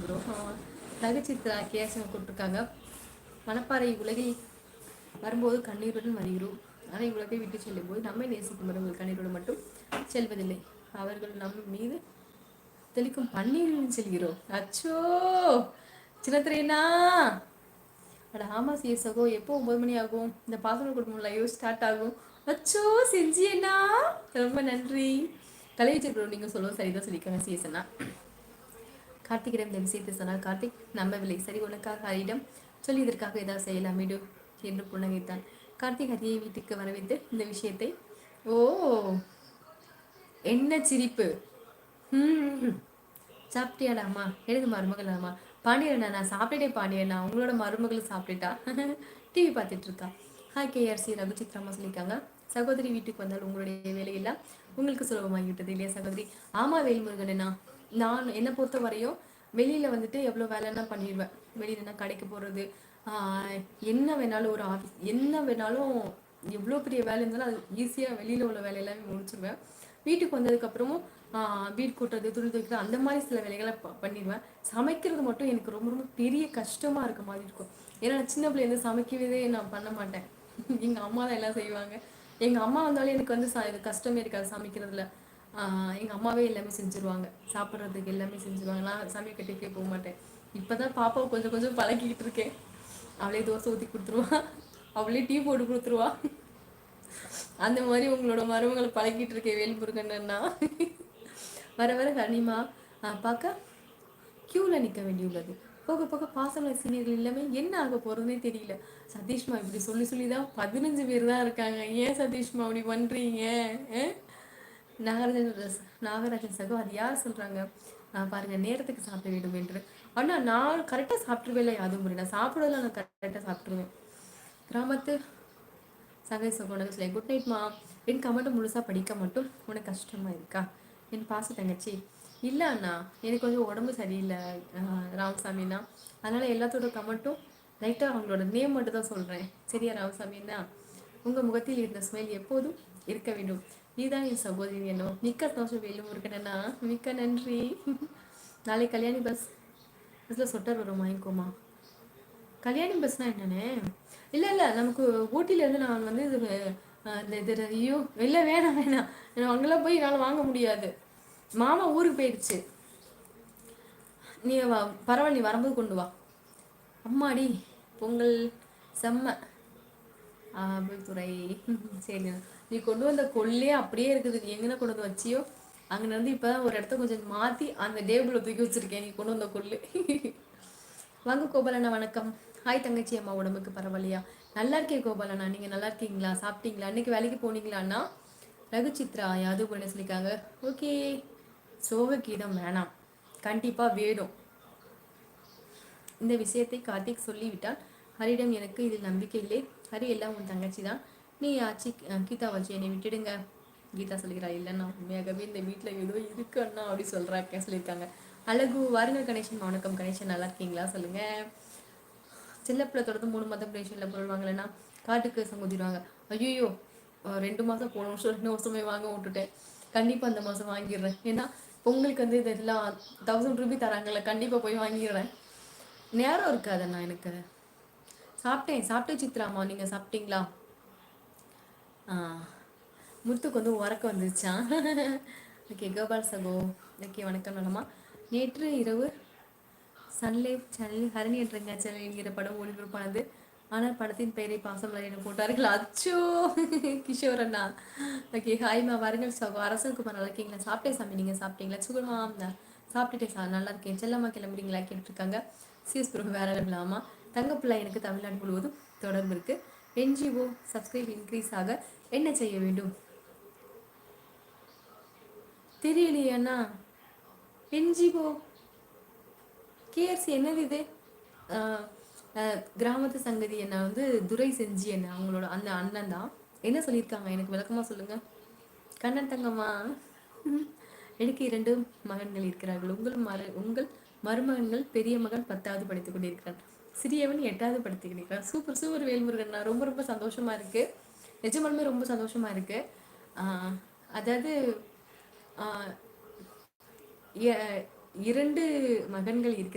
Bro. நகைச்சித்ரா கேசம் கொடுத்துருக்காங்க. மணப்பாறை உலகில் வரும்போது கண்ணீருடன் வருகிறோம். ஆனால் உலகை விட்டு செல்லும் போது நம்மை நேசிக்கும் மரங்கள் கண்ணீருடன் மட்டும் செல்வதில்லை. அவர்கள் நம் மீது தெளிக்கும் பன்னீருடன் செல்கிறோம். அச்சோ சின்னத்திரையனா அட ஆமா சகோ, எப்போ 9 மணி ஆகும்? இந்த பாசன குடும்பம் லைவ் ஸ்டார்ட் ஆகும். அச்சோ செஞ்சியண்ணா, ரொம்ப நன்றி. கலைவிச்சர் ப்ரோ, நீங்கள் சொல்லுவோம் சரிதான் சொல்லிக்காங்க சிஎஸ்னா. கார்த்திகிடம் இந்த விஷயத்தை சொன்னால் கார்த்திக் நம்பவில்லை. சரி, உனக்காக ஹரியிடம் சொல்லி இதற்காக ஏதாவது செய்யலாம் விடு என்று புன்னகைத்தான். கார்த்திக் ஹரியை வீட்டுக்கு வரவைத்து இந்த விஷயத்தை ஓ என்ன சிரிப்பு. சாப்பிட்டியாடாமா? எனது மருமகளாமா? பாண்டியண்ணா, நான் சாப்பிட்டுட்டே பாண்டியண்ணா, உங்களோட மருமகளும் சாப்பிட்டுட்டா. டிவி பார்த்துட்டு இருக்கா. ஹாய் கேஆர்சி ரகுச்சித்ராமா சொல்லியிருக்காங்க. சகோதரி வீட்டுக்கு வந்தால் உங்களுடைய வேலையெல்லாம் உங்களுக்கு சுலபமாகிவிட்டது இல்லையா சகோதரி? ஆமா வேல்முருகனா, நான் என்னை பொறுத்த வரையும் வெளியில வந்துட்டு எவ்வளோ வேலைன்னா பண்ணிடுவேன். வெளியிலனா கடைக்கு போகிறது, என்ன வேணாலும் ஒரு ஆஃபீஸ் என்ன வேணாலும் எவ்வளோ பெரிய வேலை இருந்தாலும் அது ஈஸியாக வெளியில் உள்ள வேலையெல்லாமே முடிச்சிருவேன். வீட்டுக்கு வந்ததுக்கப்புறமும் வீடு கூட்டுறது, துணி துவைக்கிறது, அந்த மாதிரி சில வேலைகளை பண்ணிடுவேன். சமைக்கிறது மட்டும் எனக்கு ரொம்ப ரொம்ப பெரிய கஷ்டமாக இருக்க மாதிரி இருக்கும். ஏன்னா நான் சின்ன பிள்ளைலேருந்து சமைக்கவே நான் பண்ண மாட்டேன். எங்கள் அம்மா தான் எல்லாம் செய்வாங்க. எங்கள் அம்மா வந்தாலும் எனக்கு வந்து இது கஷ்டமே இருக்காது சமைக்கிறதுல. எங்கள் அம்மாவே எல்லாமே செஞ்சுருவாங்க. சாப்பிட்றதுக்கு எல்லாமே செஞ்சுருவாங்க. நான் சமையல் கட்டிக்கே போக மாட்டேன். இப்போ தான் பாப்பாவை கொஞ்சம் கொஞ்சம் பழகிக்கிட்டு இருக்கேன். அவளே தோசை ஊற்றி கொடுத்துருவா, அவளே டீ போட்டு கொடுத்துருவா. அந்த மாதிரி உங்களோட மருமகளை பழகிட்டு இருக்கேன் வேல்முருகன்னா. வர வர கனிமா பார்க்க கியூவில் நிற்க வேண்டியுள்ளது. போக போக பாசமல சீனியர்கள் எல்லாமே என்ன ஆக போகிறதுனே தெரியல. சதீஷ்மா இப்படி சொல்லி சொல்லி தான் 15 பேர் தான் இருக்காங்க. ஏன் சதீஷ்மா அப்படி பண்ணுறீங்க? நாகராஜன் சகோ, அது யார் சொல்கிறாங்க? பாருங்கள், நேரத்துக்கு சாப்பிட வேண்டும் என்று. ஆனால் நான் கரெக்டாக சாப்பிட்ருவேன். அதுவும் முறை நான் சாப்பிடுவதில் நான் கரெக்டாக சாப்பிட்ருவேன். கிராமத்து சகை சகோனு சொல்லி குட் நைட்மா. என் கமெண்ட்டு முழுசாக படிக்க மட்டும் உனக்கு கஷ்டமாக இருக்கா என் பாச தங்கச்சி? இல்லை அண்ணா, எனக்கு கொஞ்சம் உடம்பு சரியில்லை ராமசாமின்னா, அதனால் எல்லாத்தோட கமெண்ட்டும் லைட்டாக அவங்களோட நேம் மட்டும் தான் சொல்கிறேன். சரியா ராமசாமின்னா? உங்கள் முகத்தில் இருந்த ஸ்மைல் எப்போதும் இருக்க வேண்டும். இதுதான் என் சகோதரி என்னோ. மிக்க சந்தோஷம் வேல்முருகனா, மிக்க நன்றி. நாளை கல்யாணி பஸ்ஸில் சொட்டர் வரும், வாங்கிக்கோமா. கல்யாணி பஸ்னால் என்னண்ணே? இல்லை இல்லை, நமக்கு ஊட்டியிலேருந்து நான் வந்து இது ஐயோ இல்லை, வேணாம் வேணாம், அங்கெல்லாம் போய் என்னால் வாங்க முடியாது. மாமா ஊருக்கு போயிடுச்சு. நீ பரவாயில்ல, நீ வரும்போது கொண்டு வா. அம்மாடி பொங்கல் செம்ம துறை. சரி, நீ கொண்டு வந்த கொல்லே அப்படியே இருக்குது. நீ எங்கன்னா கொண்டு வந்து வச்சியோ அங்கே வந்து இப்போ தான் ஒரு இடத்த கொஞ்சம் மாற்றி அந்த டேபிளில் தூக்கி வச்சிருக்கேன். நீ கொண்டு வந்த கொல்லு. வாங்க கோபாலண்ணா, வணக்கம். ஹாய் தங்கச்சி, அம்மா உடம்புக்கு பரவாயில்லையா? நல்லா இருக்கே கோபாலண்ணா, நீங்கள் நல்லா இருக்கீங்களா? சாப்பிட்டீங்களா? அன்றைக்கி வேலைக்கு போனீங்களாண்ணா? ரகுச்சித்ரா யாது பண்ண சொல்லியிருக்காங்க. ஓகே, சோக கீதம் வேணாம், கண்டிப்பாக வேணும். இந்த விஷயத்தை கார்த்திக் சொல்லிவிட்டால் ஹரியிடம் எனக்கு இதில் நம்பிக்கை இல்லை. ஹரி எல்லாம் உன் தங்கச்சி தான். நீ ஆச்சி கீதா வச்சு என்னை விட்டுடுங்க. கீதா சொல்லிக்கிறா, இல்லைண்ணா உண்மையாகவே இந்த வீட்டில் ஏதோ இருக்கு அண்ணா அப்படி சொல்கிறாக்க சொல்லியிருக்காங்க. அழகு வாருங்க கணேசன், வணக்கம் கணேசன், நல்லா இருக்கீங்களா சொல்லுங்கள். செல்லப்பிள்ளை தொடர்ந்து 3 மாதம் ரேஷனில் பொருள் வாங்கலைன்னா காட்டுக்கு சங்குதிடுவாங்க. ஐயோ 2 மாதம் போன வருஷம் 2 வருஷமே வாங்க விட்டுட்டேன். கண்டிப்பாக அந்த மாதம் வாங்கிடுறேன். ஏன்னா பொங்கலுக்கு வந்து இதெல்லாம் 1000 ரூபி தராங்கல்ல, கண்டிப்பாக போய் வாங்கிடுறேன். நேரம் இருக்காதுண்ணா எனக்கு. சாப்பிட்டேன் சித்ராமா, நீங்கள் சாப்பிட்டீங்களா? முத்துக்கு வந்து உறக்க வந்துருச்சான். ஓகே கோபால் சகோ, ஓகே வணக்கம் நலமா. நேற்று இரவு சன்லைவ் சேனலில் ஹரணி என்ற சேனல் என்கிற படம் ஒளிபரப்பானது. ஆனால் படத்தின் பெயரை பாசமலர் போட்டார்கள். அச்சோ கிஷோர் அண்ணா. ஓகே ஹாய்மா, வாருங்கள் சகோ. அரசகுமார் நல்லா இருக்கீங்களா? சாப்பிட்டேன் சாமி, நீங்கள் சாப்பிட்டீங்களா? சுகமா சாப்பிட்டுட்டேன் சார், நல்லா இருக்கேன். செல்லம்மா கிளம்புறீங்களா கேட்டுருக்காங்க. சிஎஸ் ப்ரோ வேற இல்லாமா? தங்கப்பிள்ளை, எனக்கு தமிழ்நாடு முழுவதும் தொடர்பு இருக்கு. என்ஜிஓ சப்ஸ்கிரைப் இன்க்ரீஸ் ஆக என்ன செய்ய வேண்டும் தெரியலையாண்ணா? என்ஜிஓ கேஆர்சி என்னது இது? கிராமத்து சங்கதி என்ன வந்து துரை செஞ்சி என்ன அவங்களோட அந்த அண்ணன் தான். என்ன சொல்லியிருக்காங்க எனக்கு விளக்கமாக சொல்லுங்கள். கண்ணன் தங்கம்மா, எனக்கு 2 மகன்கள் இருக்கிறார்கள். உங்கள் மருமகன்கள் பெரிய மகன் 10வது படித்துக் கொண்டிருக்கிறான், சிறியவன் 8வது படித்துக் கொண்டிருக்கிறான். சூப்பர் சூப்பர் வேல்முருகன், ரொம்ப ரொம்ப சந்தோஷமா இருக்கு. நிஜமாலுமே ரொம்ப சந்தோஷமா இருக்கு. அதாவது 2 மகன்கள் இருக்கு.